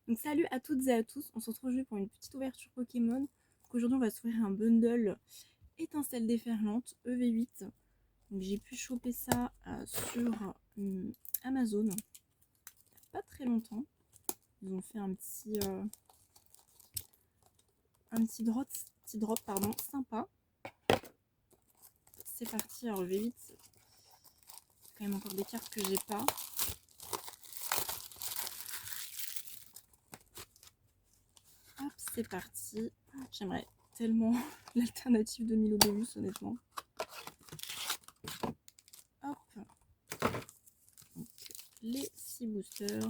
Donc salut à toutes et à tous, on se retrouve aujourd'hui pour une petite ouverture Pokémon. Donc aujourd'hui on va s'ouvrir un bundle étincelle déferlante EV8. Donc j'ai pu choper ça sur Amazon il n'y a pas très longtemps. Ils ont fait un petit drop sympa. C'est parti, alors EV8, c'est quand même encore des cartes que j'ai pas. Hop, c'est parti. J'aimerais tellement l'alternative de Milobéus, honnêtement. Hop. Donc, les 6 boosters.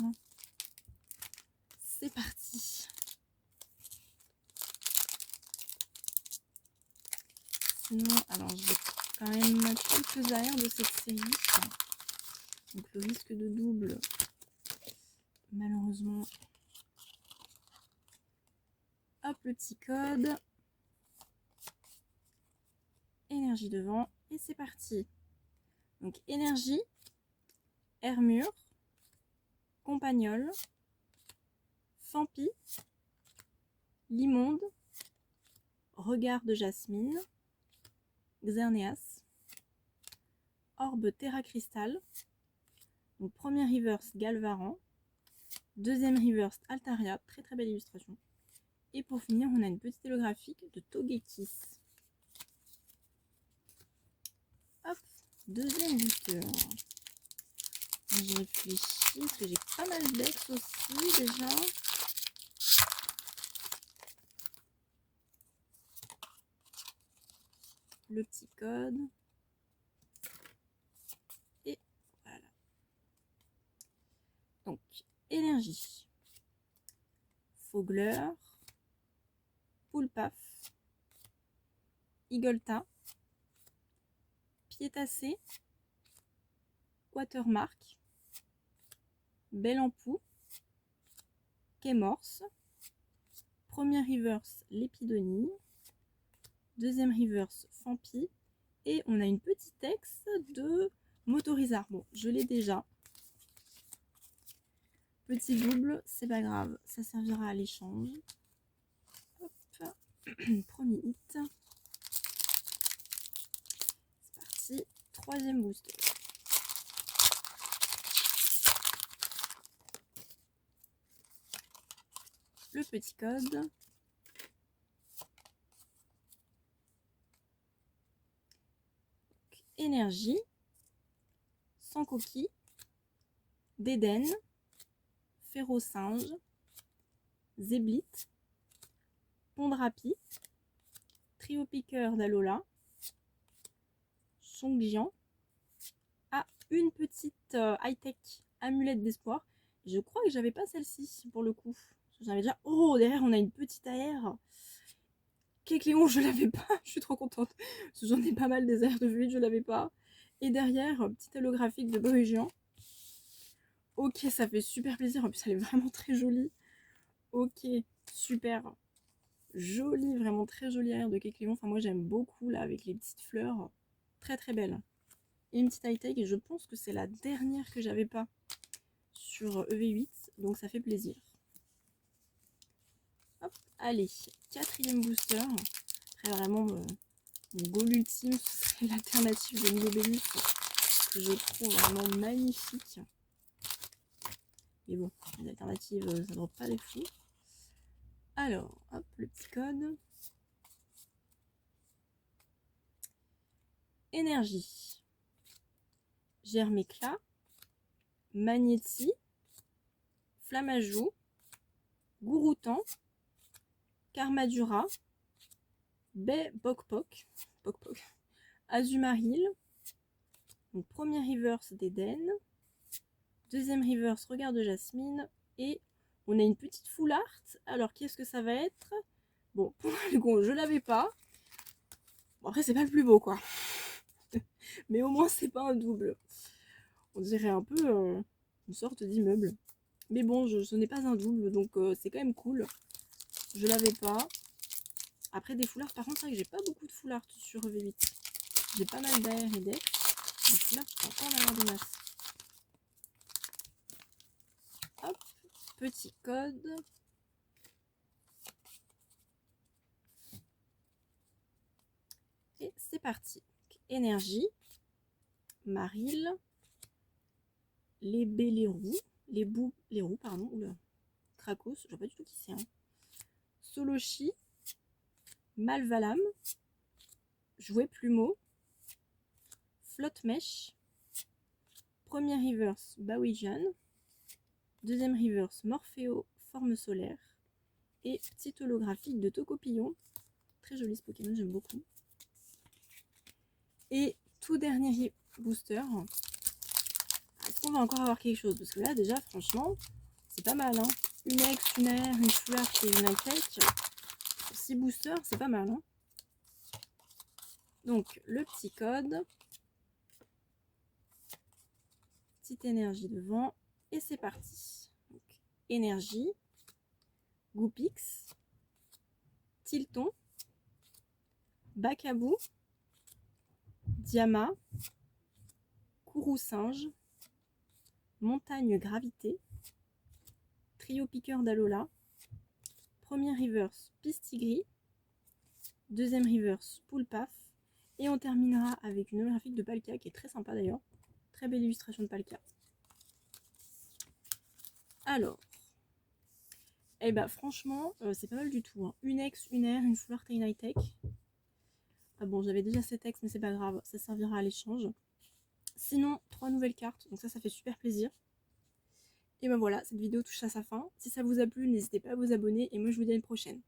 C'est parti. Sinon, alors j'ai quand même quelques aires de cette série. Donc le risque de double, malheureusement. Hop, le petit code. Énergie devant. Et c'est parti. Donc énergie, Hermure, Compagnol, Fampi, Limonde, Regard de Jasmine, Xerneas, Orbe Terra Cristal. Donc premier reverse Galvaran, deuxième reverse Altaria, très très belle illustration. Et pour finir, on a une petite holographique de Togekiss. Hop, deuxième booster. Je réfléchis parce que j'ai pas mal d'ex aussi déjà. Le petit code. Et voilà. Donc, énergie. Fogler. Poulpaf. Igolta. Piétassé. Watermark. Bellampou. Kémorse. Premier reverse, Lépidonie. Deuxième reverse, Fampi. Et on a une petite ex de Motorizard. Bon, je l'ai déjà. Petit double, c'est pas grave, ça servira à l'échange. Hop, premier hit. C'est parti, troisième booster. Le petit code. Énergie, sans coquille, d'Éden, Férocinge, Zéblit, Pondrapi, Trio Piqueur d'Alola, Songjian. Ah, une petite high-tech amulette d'espoir. Je crois que j'avais pas celle-ci pour le coup. J'avais déjà. Oh, derrière on a une petite AR. Kecléon, je l'avais pas. Je suis trop contente. Parce que j'en ai pas mal des AR de V8, je l'avais pas. Et derrière, petite holographique de Brugian. Ok, ça fait super plaisir. En plus, elle est vraiment très jolie. Ok, super. Jolie, vraiment très jolie AR de Kecléon. Enfin, moi j'aime beaucoup là avec les petites fleurs. Très très belle. Et une petite high-tech. Et je pense que c'est la dernière que j'avais pas sur EV8. Donc ça fait plaisir. Hop, allez, quatrième booster. Après vraiment mon goal ultime, ce serait l'alternative de Milobellus que je trouve vraiment magnifique. Mais bon, les alternatives, ça ne drop pas les fous. Alors, hop, le petit code. Énergie. Germéclat. Magnéti. Flamajou. Gouroutan. Karmadura. Bokpok. Azumaril. Donc, premier reverse d'Éden. Deuxième reverse, Regard de Jasmine. Et on a une petite full art. Alors, qu'est-ce que ça va être? Bon, pour le je l'avais pas. Bon, après, c'est pas le plus beau, quoi. Mais au moins, c'est pas un double. On dirait un peu une sorte d'immeuble. Mais bon, ce n'est pas un double, donc c'est quand même cool. Je l'avais pas. Après, des full art, par contre, c'est vrai que j'ai pas beaucoup de full art sur V8. J'ai pas mal d'AR et d'ex. Donc là, je peux encore en avoir des masses. Hop. petit code. Et c'est parti. Énergie, Maril, les B, les roues, les roues, pardon, oula, Krakos, je vois pas du tout qui c'est. Hein. Solochi, Malvalam, Jouet Plumeau, Flotte Mèche, premier reverse Bawijan, deuxième reverse Morpheo, forme solaire, et petite holographique de Tocopillon. Très joli ce Pokémon, j'aime beaucoup. Et tout dernier booster. Est-ce qu'on va encore avoir quelque chose? Parce que là, déjà, franchement, c'est pas mal. Hein. Une Ex, une Air, une Flirt et une High-Tech. 6 boosters, c'est pas mal. Hein. Donc, le petit code. Petite énergie devant. Et c'est parti. Donc, énergie. Goupix. Tilton. Bacabou. Diama. Kourou Singe. Montagne Gravité. Trio Piqueur d'Alola. Premier reverse Pistigris. Deuxième reverse Poulpaf. Et on terminera avec une holographique de Palkia qui est très sympa d'ailleurs. Très belle illustration de Palkia. Alors, eh ben franchement, c'est pas mal du tout. Hein. Une Ex, une Air, une Flirt et une High-Tech. Ah bon, j'avais déjà cette Ex, mais c'est pas grave, ça servira à l'échange. Sinon, 3 nouvelles cartes, donc ça fait super plaisir. Et ben voilà, cette vidéo touche à sa fin. Si ça vous a plu, n'hésitez pas à vous abonner et moi je vous dis à une prochaine.